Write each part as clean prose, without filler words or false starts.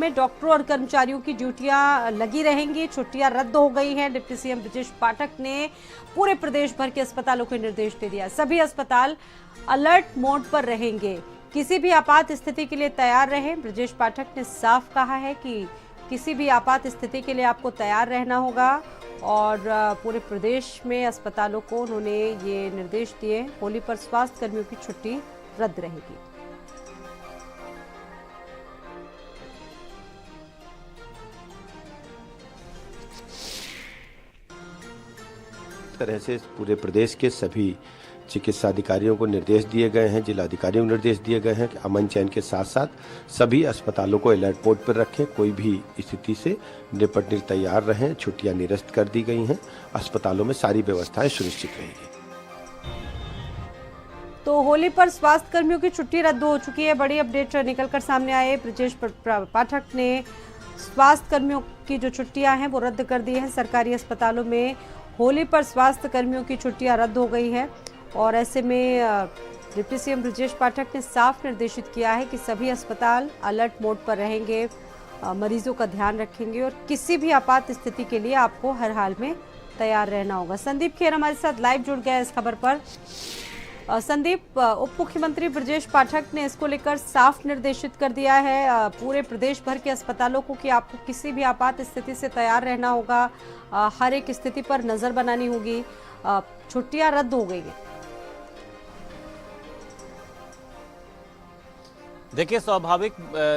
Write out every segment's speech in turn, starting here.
में डॉक्टरों और कर्मचारियों की ड्यूटियां लगी रहेंगी। छुट्टियां रद्द हो गई हैं। डिप्टी सीएम ब्रजेश पाठक ने पूरे प्रदेश भर के अस्पतालों को निर्देश दे दिया। सभी अस्पताल अलर्ट मोड पर रहेंगे, किसी भी आपात स्थिति के लिए तैयार रहें। ब्रजेश पाठक ने साफ कहा है कि किसी भी आपात स्थिति के लिए आपको तैयार रहना होगा और पूरे प्रदेश में अस्पतालों को उन्होंने ये निर्देश दिए। होली पर स्वास्थ्य कर्मियों की छुट्टी रद्द रहेगी। तरह से पूरे प्रदेश के सभी चिकित्सा अधिकारियों को निर्देश दिए गए हैं, जिलाधिकारियों को निर्देश दिए गए हैं कि अमन चैन के साथ साथ सभी अस्पतालों को अलर्ट मोड पर रखें, कोई भी स्थिति से निपटने तैयार रहें। छुट्टियां निरस्त कर दी गई हैं, अस्पतालों में सारी व्यवस्थाएं सुनिश्चित रहेंगी। तो होली पर स्वास्थ्य कर्मियों की छुट्टी रद्द हो चुकी है। बड़ी अपडेट निकलकर सामने आए। ब्रजेश पाठक ने स्वास्थ्य कर्मियों की जो छुट्टियां हैं वो रद्द कर दी है। सरकारी अस्पतालों में होली पर स्वास्थ्य कर्मियों की छुट्टियां रद्द हो गई है और ऐसे में डिप्टी सीएम ब्रजेश पाठक ने साफ निर्देशित किया है कि सभी अस्पताल अलर्ट मोड पर रहेंगे, मरीजों का ध्यान रखेंगे और किसी भी आपात स्थिति के लिए आपको हर हाल में तैयार रहना होगा। संदीप खेर हमारे साथ लाइव जुड़ गया इस खबर पर। संदीप, उप मुख्यमंत्री ब्रजेश पाठक ने इसको लेकर साफ निर्देशित कर दिया है पूरे प्रदेश भर के अस्पतालों को कि आपको किसी भी आपात स्थिति से तैयार रहना होगा, हर एक स्थिति पर नजर बनानी होगी। छुट्टियां रद्द हो गई हैं। देखिए स्वाभाविक,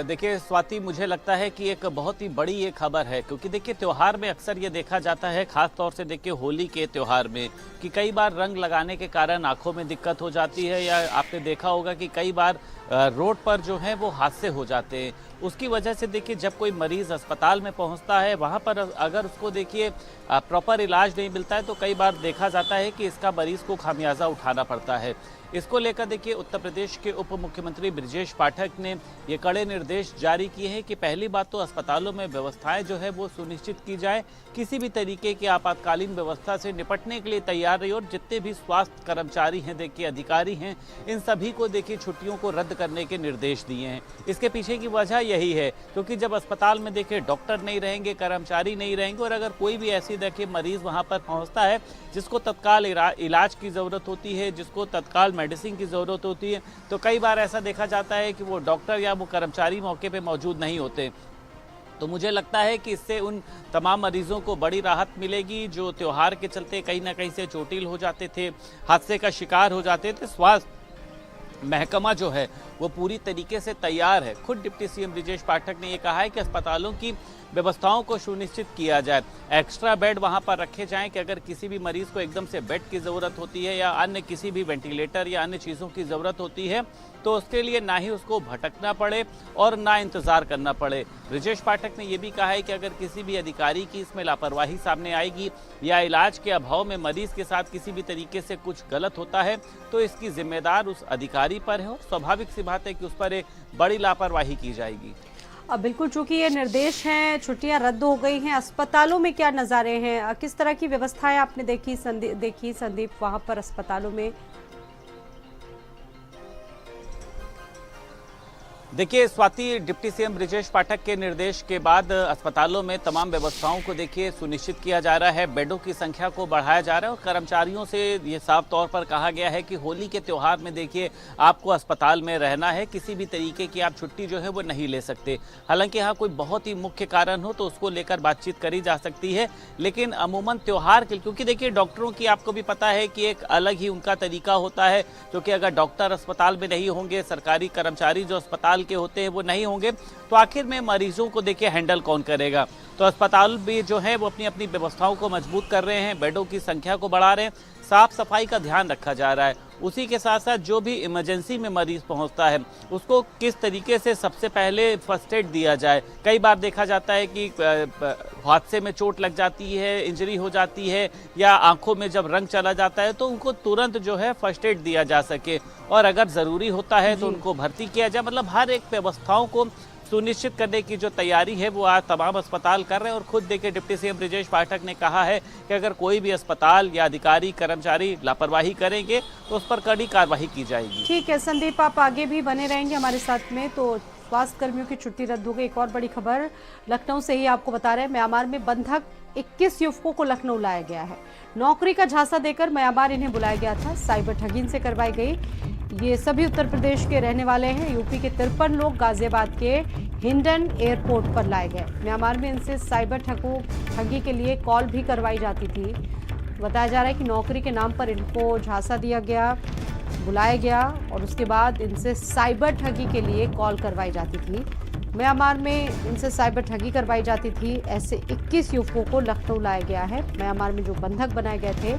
देखिए स्वाति, मुझे लगता है कि एक बहुत ही बड़ी ये खबर है क्योंकि देखिए त्योहार में अक्सर ये देखा जाता है, खास तौर से देखिए होली के त्योहार में, कि कई बार रंग लगाने के कारण आंखों में दिक्कत हो जाती है या आपने देखा होगा कि कई बार रोड पर जो है वो हादसे हो जाते हैं। उसकी वजह से देखिए जब कोई मरीज अस्पताल में पहुंचता है वहां पर अगर उसको देखिए प्रॉपर इलाज नहीं मिलता है तो कई बार देखा जाता है कि इसका मरीज को खामियाजा उठाना पड़ता है। इसको लेकर देखिए उत्तर प्रदेश के उप मुख्यमंत्री ब्रजेश पाठक ने ये कड़े निर्देश जारी किए हैं कि पहली बात तो अस्पतालों में व्यवस्थाएं जो है वो सुनिश्चित की जाए, किसी भी तरीके की आपातकालीन व्यवस्था से निपटने के लिए तैयार रही और जितने भी स्वास्थ्य कर्मचारी हैं, देखिए अधिकारी हैं, इन सभी को देखिए छुट्टियों को रद्द करने के निर्देश दिए हैं। इसके पीछे की वजह यही है क्योंकि जब अस्पताल में देखिए डॉक्टर नहीं रहेंगे, कर्मचारी नहीं रहेंगे और अगर कोई भी ऐसी देखिए मरीज वहाँ पर पहुँचता है जिसको तत्काल इलाज की ज़रूरत होती है, जिसको तत्काल मेडिसिन की ज़रूरत होती है, तो कई बार ऐसा देखा जाता है कि वो डॉक्टर या वो कर्मचारी मौके पे मौजूद नहीं होते। तो मुझे लगता है कि इससे उन तमाम मरीजों को बड़ी राहत मिलेगी जो त्योहार के चलते कहीं ना कहीं से चोटिल हो जाते थे, हादसे का शिकार हो जाते थे। स्वास्थ्य महकमा जो है वो पूरी तरीके से तैयार है। खुद डिप्टी सीएम ब्रजेश पाठक ने ये कहा है कि अस्पतालों की व्यवस्थाओं को सुनिश्चित किया जाए, एक्स्ट्रा बेड वहां पर रखे जाएं कि अगर किसी भी मरीज को एकदम से बेड की ज़रूरत होती है या अन्य किसी भी वेंटिलेटर या अन्य चीज़ों की ज़रूरत होती है तो उसके लिए ना ही उसको भटकना पड़े और ना इंतज़ार करना पड़े। ब्रजेश पाठक ने यह भी कहा है कि अगर किसी भी अधिकारी की इसमें लापरवाही सामने आएगी या इलाज के अभाव में मरीज के साथ किसी भी तरीके से कुछ गलत होता है तो इसकी जिम्मेदार उस अधिकारी पर है और स्वाभाविक सी बात है कि उस पर एक बड़ी लापरवाही की जाएगी। अब बिल्कुल, चूंकि ये निर्देश हैं, छुट्टियां रद्द हो गई हैं, अस्पतालों में क्या नज़ारे हैं, किस तरह की व्यवस्थाएं आपने देखी संदीप वहां पर अस्पतालों में? देखिए स्वाति, डिप्टी सीएम ब्रजेश पाठक के निर्देश के बाद अस्पतालों में तमाम व्यवस्थाओं को देखिए सुनिश्चित किया जा रहा है, बेडों की संख्या को बढ़ाया जा रहा है और कर्मचारियों से ये साफ तौर पर कहा गया है कि होली के त्यौहार में देखिए आपको अस्पताल में रहना है, किसी भी तरीके की आप छुट्टी जो है वो नहीं ले सकते। हालांकि यहाँ कोई बहुत ही मुख्य कारण हो तो उसको लेकर बातचीत करी जा सकती है, लेकिन अमूमन त्यौहार के, क्योंकि देखिए डॉक्टरों की आपको भी पता है कि एक अलग ही उनका तरीका होता है, क्योंकि अगर डॉक्टर अस्पताल में नहीं होंगे, सरकारी कर्मचारी जो अस्पताल के होते हैं वो नहीं होंगे तो आखिर में मरीजों को देखिए हैंडल कौन करेगा। तो अस्पताल भी जो है वो अपनी अपनी व्यवस्थाओं को मजबूत कर रहे हैं, बेडों की संख्या को बढ़ा रहे हैं, साफ सफाई का ध्यान रखा जा रहा है। उसी के साथ साथ जो भी इमरजेंसी में मरीज पहुंचता है उसको किस तरीके से सबसे पहले फर्स्ट एड दिया जाए। कई बार देखा जाता है कि हादसे में चोट लग जाती है, इंजरी हो जाती है या आंखों में जब रंग चला जाता है तो उनको तुरंत जो है फर्स्ट एड दिया जा सके और अगर ज़रूरी होता है तो उनको भर्ती किया जाए। मतलब हर एक व्यवस्थाओं को सुनिश्चित करने की जो तैयारी है वो आज तमाम अस्पताल कर रहे हैं और खुद देखिए डिप्टी सीएम ब्रजेश पाठक ने कहा है कि अगर कोई भी अस्पताल या अधिकारी कर्मचारी लापरवाही करेंगे तो उस पर कड़ी कार्रवाई की जाएगी। ठीक है संदीप, आप आगे भी बने रहेंगे हमारे साथ में, तो स्वास्थ्य कर्मियों की छुट्टी रद्द हो गई। एक और बड़ी खबर लखनऊ से ही आपको बता रहे हैं, म्यांमार में बंधक 21 युवकों को लखनऊ लाया गया है। नौकरी का झांसा देकर म्यांमार इन्हें बुलाया गया था। साइबर ठगी इनसे करवाई गई। ये सभी उत्तर प्रदेश के रहने वाले हैं। यूपी के 53 लोग गाजियाबाद के हिंडन एयरपोर्ट पर लाए गए। म्यांमार में इनसे साइबर ठगी के लिए कॉल भी करवाई जाती थी। बताया जा रहा है कि नौकरी के नाम पर इनको झांसा दिया गया, बुलाया गया और उसके बाद इनसे साइबर ठगी के लिए कॉल करवाई जाती थी। म्यांमार में इनसे साइबर ठगी करवाई जाती थी। ऐसे 21 युवकों को लखनऊ लाया गया है। म्यांमार में जो बंधक बनाए गए थे,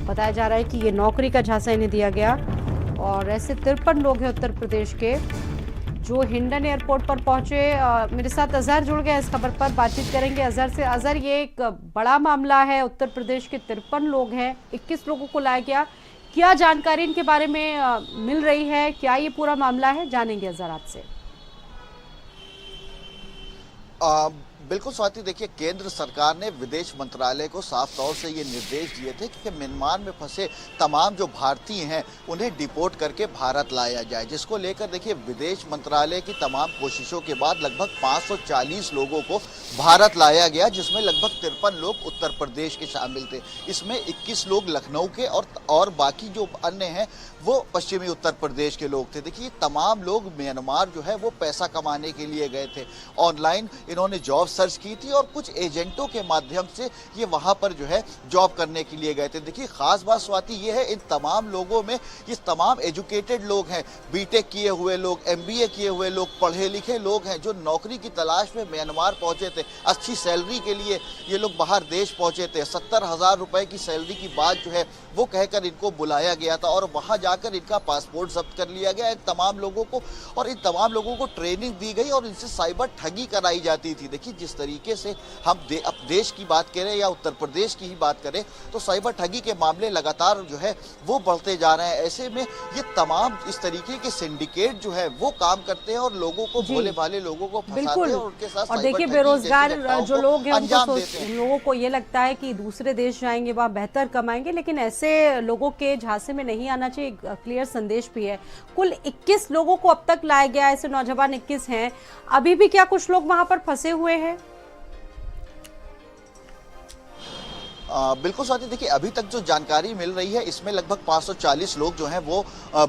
बताया जा रहा है कि ये नौकरी का झांसा इन्हें दिया गया। और ऐसे 53 लोग हैं उत्तर प्रदेश के जो हिंडन एयरपोर्ट पर पहुंचे। मेरे साथ अजहर जुड़ गए, इस खबर पर बातचीत करेंगे अजहर से। अजहर, ये एक बड़ा मामला है, उत्तर प्रदेश के 53 लोग हैं, 21 लोगों को लाया गया। क्या जानकारी इनके बारे में मिल रही है, क्या ये पूरा मामला है, जानेंगे अजहर आपसे। बिल्कुल स्वाति, देखिए केंद्र सरकार ने विदेश मंत्रालय को साफ तौर से ये निर्देश दिए थे कि म्यांमार में फंसे तमाम जो भारतीय हैं उन्हें डिपोर्ट करके भारत लाया जाए, जिसको लेकर देखिए विदेश मंत्रालय की तमाम कोशिशों के बाद लगभग 540 लोगों को भारत लाया गया, जिसमें लगभग 53 लोग उत्तर प्रदेश के शामिल थे। इसमें 21 लोग लखनऊ के और बाकी जो अन्य हैं वो पश्चिमी उत्तर प्रदेश के लोग थे। देखिए तमाम लोग म्यांमार जो है वो पैसा कमाने के लिए गए थे। ऑनलाइन इन्होंने जॉब सर्च की थी और कुछ एजेंटों के माध्यम से ये वहां पर जो है जॉब करने के लिए गए थे। देखिए खास बात स्वाति ये है, इन तमाम लोगों में ये तमाम एजुकेटेड लोग हैं, बीटेक किए हुए लोग, एमबीए किए हुए लोग, पढ़े लिखे लोग हैं जो नौकरी की तलाश में म्यांमार पहुंचे थे। अच्छी सैलरी के लिए ये लोग बाहर देश पहुंचे थे। 70,000 रुपए की सैलरी की बात जो है वो कहकर इनको बुलाया गया था और वहां जाकर इनका पासपोर्ट जब्त कर लिया गया इन तमाम लोगों को, और इन तमाम लोगों को ट्रेनिंग दी गई और इनसे साइबर ठगी कराई जाती थी। देखिए जिस तरीके से हम अब देश की बात करें या उत्तर प्रदेश की ही बात करें तो साइबर ठगी के मामले लगातार जो है वो बढ़ते जा रहे हैं। ऐसे में ये तमाम इस तरीके के सिंडिकेट जो है वो काम करते हैं और लोगों को, भोले भाले लोगों को फंसाते हैं और उनके साथ और देखिए बेरोजगार जो लोग हैं लोगों को ये लगता है कि दूसरे देश जाएंगे वहाँ बेहतर कमाएंगे, लेकिन ऐसे लोगों के झांसे में नहीं आना चाहिए। क्लियर संदेश भी है। कुल 21 लोगों को अब तक लाया गया, ऐसे नौजवान 21 हैं। अभी भी क्या कुछ लोग वहां पर फंसे हुए हैं? बिल्कुल स्वाति, देखिए अभी तक जो जानकारी मिल रही है इसमें लगभग 540 लोग जो हैं वो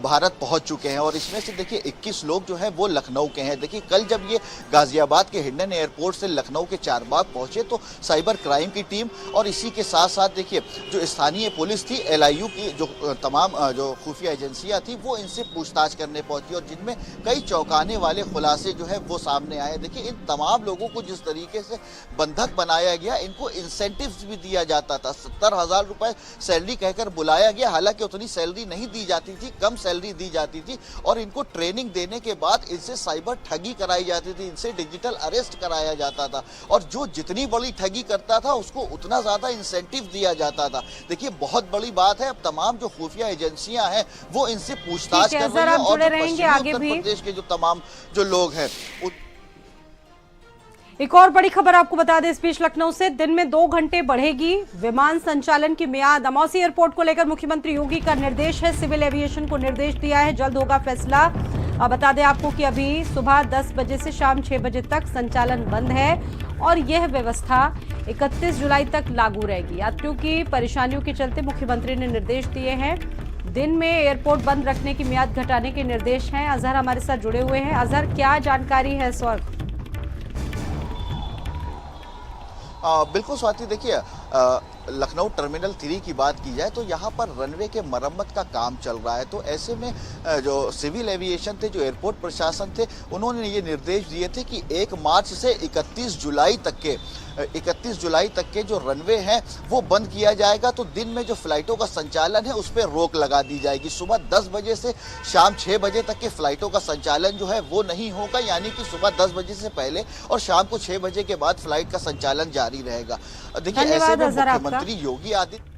भारत पहुंच चुके हैं और इसमें से देखिए 21 लोग जो हैं वो लखनऊ के हैं। देखिए कल जब ये गाजियाबाद के हिंडन एयरपोर्ट से लखनऊ के चारबाग पहुंचे तो साइबर क्राइम की टीम और इसी के साथ साथ देखिए जो स्थानीय पुलिस थी, LIU की जो तमाम जो खुफिया एजेंसियाँ थी वो इनसे पूछताछ करने पहुंची और जिनमें कई चौंकाने वाले खुलासे जो है वो सामने आए। देखिए इन तमाम लोगों को जिस तरीके से बंधक बनाया गया, इनको इंसेंटिव्स भी दिया जाता था। 70,000 रुपए सैलरी कहकर बुलाया गया, हालांकि उतनी सैलरी नहीं दी जाती थी, कम सैलरी दी जाती थी और इनको ट्रेनिंग देने के बाद इनसे साइबर ठगी कराई जाती थी, इनसे डिजिटल अरेस्ट कराया जाता था और जो जितनी बड़ी ठगी करता था उसको उतना ज्यादा इंसेंटिव दिया जाता था। देखिए बहुत बड़ी बात है, अब तमाम जो खुफिया एजेंसियां हैं वो इनसे पूछताछ कर रही है और उत्तर प्रदेश के जो तमाम जो लोग हैं। एक और बड़ी खबर आपको बता दें इस बीच लखनऊ से, दिन में 2 घंटे बढ़ेगी विमान संचालन की मियाद। अमौसी एयरपोर्ट को लेकर मुख्यमंत्री योगी का निर्देश है, सिविल एविएशन को निर्देश दिया है, जल्द होगा फैसला। अब बता दें आपको कि अभी सुबह 10 बजे से शाम 6 बजे तक संचालन बंद है और यह व्यवस्था 31 जुलाई तक लागू रहेगी। यात्रियों की परेशानियों के चलते मुख्यमंत्री ने निर्देश दिए हैं, दिन में एयरपोर्ट बंद रखने की मियाद घटाने के निर्देश हैं। अजहर हमारे साथ जुड़े हुए हैं। अजहर, क्या जानकारी है इस वक्त? बिल्कुल स्वाति, देखिए लखनऊ टर्मिनल 3 की बात की जाए तो यहाँ पर रनवे के मरम्मत का काम चल रहा है। तो ऐसे में जो सिविल एविएशन थे, जो एयरपोर्ट प्रशासन थे, उन्होंने ये निर्देश दिए थे कि 1 मार्च से 31 जुलाई तक के जो रनवे हैं वो बंद किया जाएगा। तो दिन में जो फ्लाइटों का संचालन है उस पर रोक लगा दी जाएगी। सुबह 10 बजे से शाम 6 बजे तक के फ्लाइटों का संचालन जो है वो नहीं होगा, यानी कि सुबह 10 बजे से पहले और शाम को 6 बजे के बाद फ्लाइट का संचालन जारी रहेगा। देखिए ऐसे में मुख्यमंत्री योगी आदित्य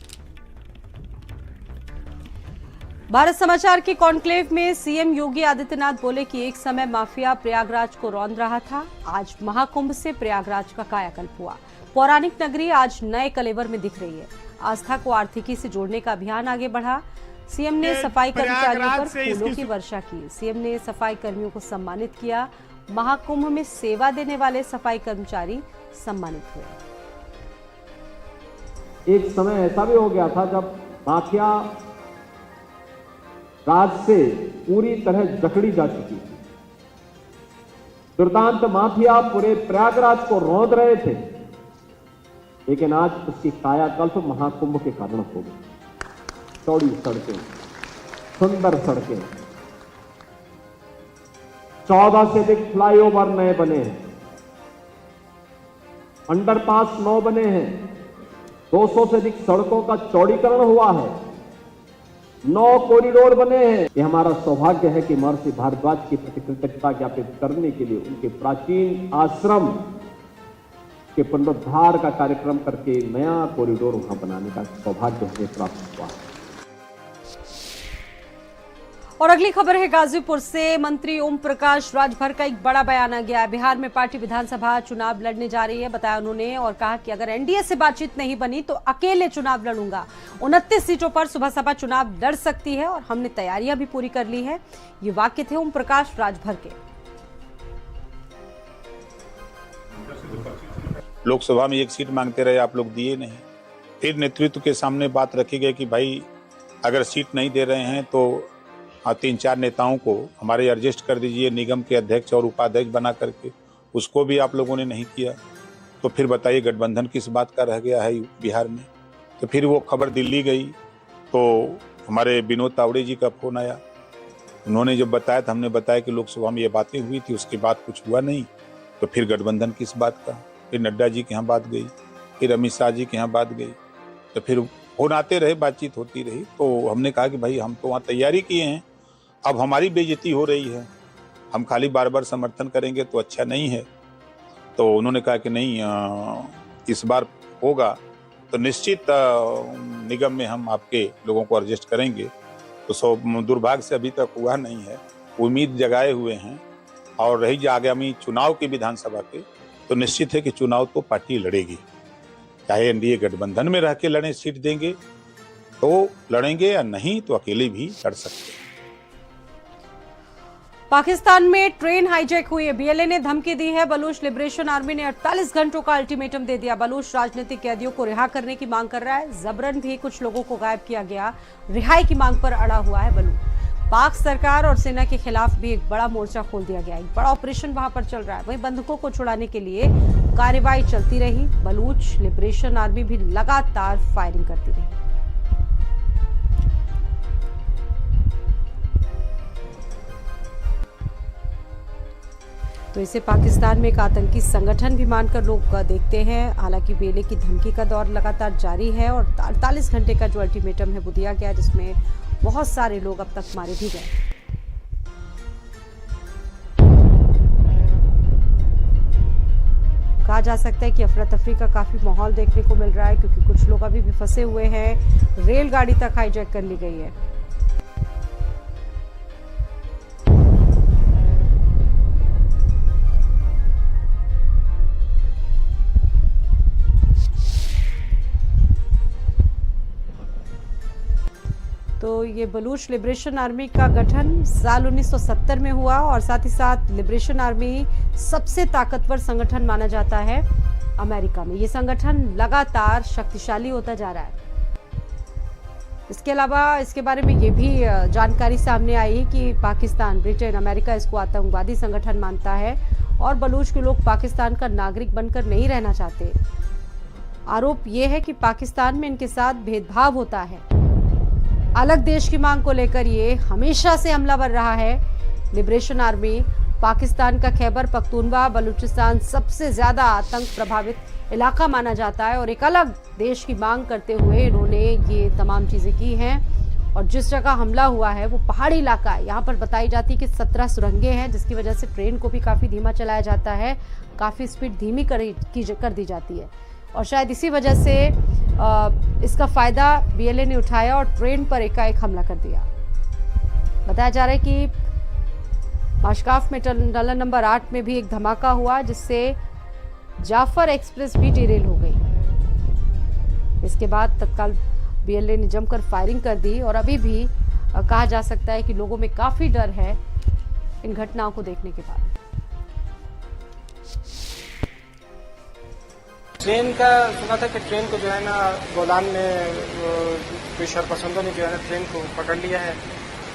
भारत समाचार के कॉन्क्लेव में सीएम योगी आदित्यनाथ बोले कि एक समय माफिया प्रयागराज को रौंद रहा था, आज महाकुंभ से प्रयागराज का कायाकल्प हुआ। पौराणिक नगरी आज नए कलेवर में दिख रही है। आस्था को आर्थिकी से जोड़ने का अभियान आगे बढ़ा। सीएम ने सफाई कर्मचारियों पर फूलों की वर्षा की। सीएम ने सफाई कर्मियों को सम्मानित किया। महाकुंभ में सेवा देने वाले सफाई कर्मचारी सम्मानित हुए। एक समय ऐसा भी हो गया था जब माफिया राज से पूरी तरह जकड़ी जा चुकी थी। दुर्दांत माफिया पूरे प्रयागराज को रौंद रहे थे, लेकिन आज उसकी कायाकल्प महाकुंभ के कारण हो गई। चौड़ी सड़कें, सुंदर सड़कें, 14 से अधिक फ्लाईओवर नए बने हैं, अंडरपास 9 बने हैं, 200 से अधिक सड़कों का चौड़ीकरण हुआ है, 9 कॉरिडोर बने हैं। यह हमारा सौभाग्य है कि महर्षि भारद्वाज की प्रति कृतज्ञता ज्ञापित करने के लिए उनके प्राचीन आश्रम के पुनरुद्धार का कार्यक्रम करके नया कॉरिडोर वहां बनाने का सौभाग्य हमें प्राप्त हुआ। और अगली खबर है गाजीपुर से। मंत्री ओम प्रकाश राजभर का एक बड़ा बयान आ गया है। बिहार में पार्टी विधानसभा चुनाव लड़ने जा रही है, बताया उन्होंने, और कहा कि अगर एनडीए से बातचीत नहीं बनी तो अकेले चुनाव लड़ूंगा। 29 सीटों पर सुबह सभा चुनाव लड़ सकती है और हमने तैयारियां भी पूरी कर ली है। ये वाक्य थे ओम प्रकाश राजभर के। लोकसभा में 1 सीट मांगते रहे, आप लोग दिए नहीं। फिर नेतृत्व के सामने बात रखी गई कि भाई अगर सीट नहीं दे रहे हैं तो 3-4 नेताओं को हमारे एडजस्ट कर दीजिए निगम के अध्यक्ष और उपाध्यक्ष बना करके, उसको भी आप लोगों ने नहीं किया। तो फिर बताइए गठबंधन किस बात का रह गया है बिहार में। तो फिर वो खबर दिल्ली गई तो हमारे विनोद तावड़े जी का फोन आया। उन्होंने जब बताया तो हमने बताया कि लोकसभा में ये बातें हुई थी, उसके बाद कुछ हुआ नहीं। तो फिर गठबंधन किस बात का। फिर नड्डा जी के यहाँ बात गई, फिर अमित शाह जी के यहाँ बात गई, तो फिर फोन आते रहे, बातचीत होती रही। तो हमने कहा कि भाई हम तो वहाँ तैयारी किए हैं, अब हमारी बेइज्जती हो रही है, हम खाली बार बार समर्थन करेंगे तो अच्छा नहीं है। तो उन्होंने कहा कि नहीं, इस बार होगा तो निश्चित निगम में हम आपके लोगों को एडजस्ट करेंगे। तो दुर्भाग्य से अभी तक हुआ नहीं है, उम्मीद जगाए हुए हैं। और रही आगामी चुनाव की विधानसभा के, तो निश्चित है कि चुनाव तो पार्टी लड़ेगी, चाहे एनडीए गठबंधन में रह के लड़े, सीट देंगे तो लड़ेंगे, या नहीं तो अकेले भी लड़ सकते हैं। पाकिस्तान में ट्रेन हाईजैक हुई है। बीएलए ने धमकी दी है। बलूच लिबरेशन आर्मी ने 48 घंटों का अल्टीमेटम दे दिया। बलूच राजनीतिक कैदियों को रिहा करने की मांग कर रहा है। जबरन भी कुछ लोगों को गायब किया गया। रिहाई की मांग पर अड़ा हुआ है बलूच। पाक सरकार और सेना के खिलाफ भी एक बड़ा मोर्चा खोल दिया गया। एक बड़ा ऑपरेशन वहां पर चल रहा है। वहीं बंधकों को छुड़ाने के लिए कार्रवाई चलती रही। बलूच लिबरेशन आर्मी भी लगातार फायरिंग करती रही। तो इसे पाकिस्तान में एक आतंकी संगठन भी मानकर लोग देखते हैं। हालांकि बीएलए की धमकी का दौर लगातार जारी है और 48 घंटे का जो अल्टीमेटम है वो दिया गया, जिसमें बहुत सारे लोग अब तक मारे भी गए। कहा जा सकता है कि अफरा तफरी का काफी माहौल देखने को मिल रहा है, क्योंकि कुछ लोग अभी भी फंसे हुए हैं। रेलगाड़ी तक हाईजैक कर ली गई है। तो ये बलूच लिबरेशन आर्मी का गठन साल 1970 में हुआ और साथ ही साथ लिबरेशन आर्मी सबसे ताकतवर संगठन माना जाता है अमेरिका में। ये संगठन लगातार शक्तिशाली होता जा रहा है। इसके अलावा इसके बारे में ये भी जानकारी सामने आई है कि पाकिस्तान, ब्रिटेन, अमेरिका इसको आतंकवादी संगठन मानता है और बलूच के लोग पाकिस्तान का नागरिक बनकर नहीं रहना चाहते। आरोप ये है कि पाकिस्तान में इनके साथ भेदभाव होता है। अलग देश की मांग को लेकर ये हमेशा से हमलावर रहा है। लिबरेशन आर्मी पाकिस्तान का खैबर पख्तूनवा बलूचिस्तान सबसे ज्यादा आतंक प्रभावित इलाका माना जाता है और एक अलग देश की मांग करते हुए इन्होंने ये तमाम चीजें की हैं। और जिस जगह हमला हुआ है वो पहाड़ी इलाका है। यहाँ पर बताई जाती है कि 17 सुरंगें हैं, जिसकी वजह से ट्रेन को भी काफी धीमा चलाया जाता है, काफी स्पीड धीमी कर दी जाती है और शायद इसी वजह से इसका फायदा बीएलए ने उठाया और ट्रेन पर एकाएक हमला कर दिया। बताया जा रहा है कि माशकाफ में टनल नंबर 8 में भी एक धमाका हुआ, जिससे जाफर एक्सप्रेस भी डिरेल हो गई। इसके बाद तत्काल बीएलए ने जमकर फायरिंग कर दी और अभी भी कहा जा सकता है कि लोगों में काफी डर है इन घटनाओं को देखने के बाद। ट्रेन का सुना था कि ट्रेन को जो है ना गोलान में कोई शरपसंदों ने जो है ना ट्रेन को पकड़ लिया है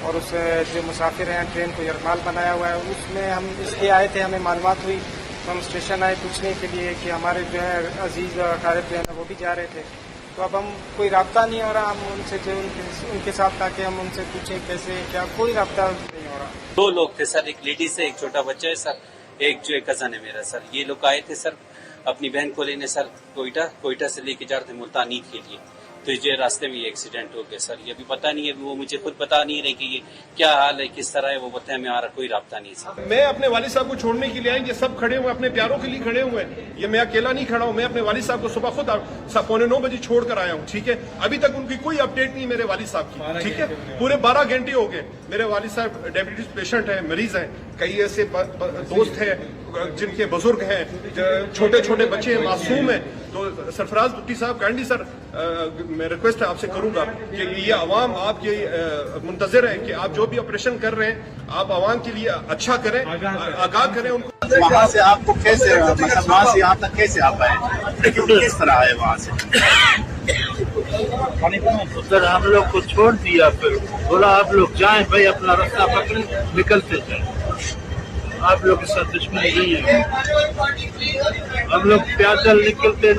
और उस जो मुसाफिर हैं ट्रेन को यरमाल बनाया हुआ है। उसमें हम इसलिए आए थे, हमें मालूमात हुई तो हम स्टेशन आए पूछने के लिए कि हमारे जो है अजीज अकारिब जो है ना वो भी जा रहे थे। तो अब हम कोई राब्ता नहीं हो रहा, हम उनसे जो उनके साथ ताकि हम उनसे पूछें कैसे क्या, कोई राब्ता नहीं हो रहा। 2 लोग थे सर, एक लेडीज है, एक छोटा बच्चा है सर, एक जो एक कजन है मेरा सर। ये लोग आए थे सर अपनी बहन को लेने सर, कोयटा से लेके जा रहे थे मुल्तान ईद के लिए। तो ये रास्ते में ये एक्सीडेंट हो गया सर। ये अभी पता नहीं है, वो मुझे खुद बता नहीं रहे कि ये क्या हाल है, किस तरह है, वो बताए हमारा कोई राब्ता नहीं सर। मैं अपने वालिद साहब को छोड़ने के लिए आए, ये सब खड़े हुए अपने प्यारों के लिए खड़े हुए हैं। ये मैं अकेला नहीं खड़ा हूं, मैं अपने वालिद साहब को सुबह खुद 9:15 बजे छोड़ कर आया हूं। ठीक है, अभी तक उनकी कोई अपडेट नहीं मेरे वालिद साहब की। ठीक है, पूरे 12 घंटे हो गए। मेरे वालिद साहब डायबिटीज पेशेंट है, मरीज है। कई ऐसे दोस्त हैं जिनके बुजुर्ग हैं, छोटे छोटे बच्चे हैं, मासूम हैं। तो सरफराज भुट्टी साहब काइंडली सर, मैं रिक्वेस्ट आपसे करूंगा कि ये अवाम आपके मुंतजर है कि आप जो भी ऑपरेशन कर रहे हैं आप अवाम के लिए अच्छा करें, आगाह करें उनको। वहाँ से आपको कैसे, मतलब वहाँ से यहाँ तक कैसे आप आए, किस तरह आए वहाँ से? सर हम लोग को छोड़ दिया, फिर बोला आप लोग जाएं भाई, अपना रास्ता पकड़े, निकलते जाए, आप लोग के साथ दुश्मनी नहीं है। हम लोग पैदल निकलते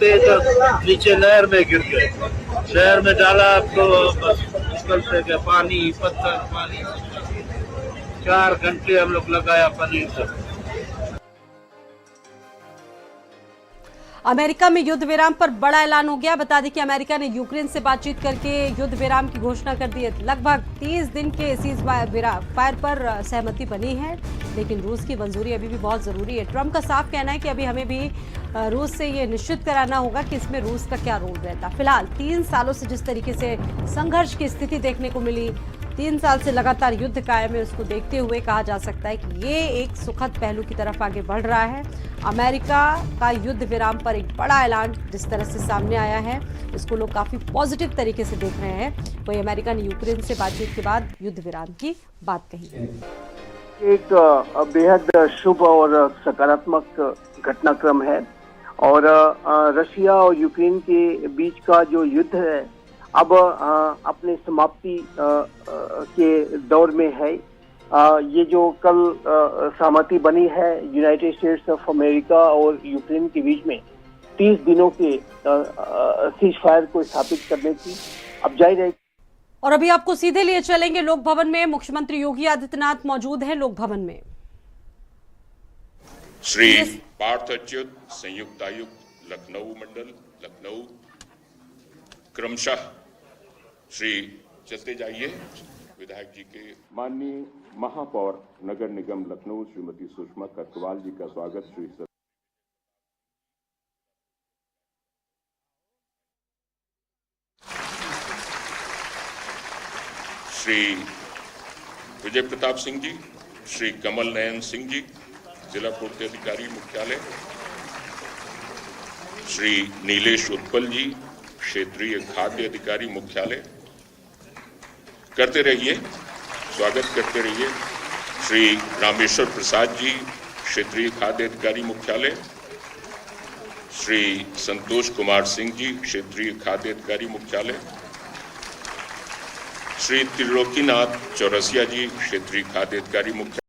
इधर नीचे नहर में गिर गए, शहर में डाला आपको, बस निकलते गए, पानी पत्थर पानी। 4 घंटे हम लोग लगाया पानी से। अमेरिका में युद्ध विराम पर बड़ा ऐलान हो गया। बता दें कि अमेरिका ने यूक्रेन से बातचीत करके युद्ध विराम की घोषणा कर दी है। लगभग 30 दिन के सीज फायर पर सहमति बनी है, लेकिन रूस की मंजूरी अभी भी बहुत जरूरी है। ट्रंप का साफ कहना है कि अभी हमें भी रूस से ये निश्चित कराना होगा कि इसमें रूस का क्या रोल रहता। फिलहाल 3 सालों से जिस तरीके से संघर्ष की स्थिति देखने को मिली, 3 साल से लगातार युद्ध कायम है, उसको देखते हुए कहा जा सकता है कि ये एक सुखद पहलू की तरफ आगे बढ़ रहा है। अमेरिका का युद्ध विराम पर एक बड़ा ऐलान जिस तरह से सामने आया है, इसको लोग काफी पॉजिटिव तरीके से देख रहे हैं। वही अमेरिका ने यूक्रेन से बातचीत के बाद युद्ध विराम की बात कही है। एक बेहद शुभ और सकारात्मक घटनाक्रम है और रशिया और यूक्रेन के बीच का जो युद्ध है अब अपने समाप्ति के दौर में है। ये जो कल सहमति बनी है यूनाइटेड स्टेट्स ऑफ अमेरिका और यूक्रेन के बीच में 30 दिनों के सीज फायर को स्थापित करने की, अब जारी रहेगी। और अभी आपको सीधे लिए चलेंगे लोक भवन में। मुख्यमंत्री योगी आदित्यनाथ मौजूद हैं लोक भवन में। श्री पार्थ अच्युत संयुक्त आयुक्त लखनऊ मंडल लखनऊ, क्रमशः श्री चलते जाइए विधायक जी के माननीय महापौर नगर निगम लखनऊ श्रीमती सुषमा कटवाल जी का स्वागत श्री विजय प्रताप सिंह जी, श्री कमल नयन सिंह जी जिला पूर्ति अधिकारी मुख्यालय, श्री नीलेश उत्पल जी क्षेत्रीय खाद्य अधिकारी मुख्यालय, करते रहिए, स्वागत करते रहिए। श्री रामेश्वर प्रसाद जी क्षेत्रीय खाद्य अधिकारी मुख्यालय, श्री संतोष कुमार सिंह जी क्षेत्रीय खाद्य अधिकारी मुख्यालय, श्री त्रिलोकीनाथ चौरसिया जी क्षेत्रीय खाद्य अधिकारी मुख्यालय।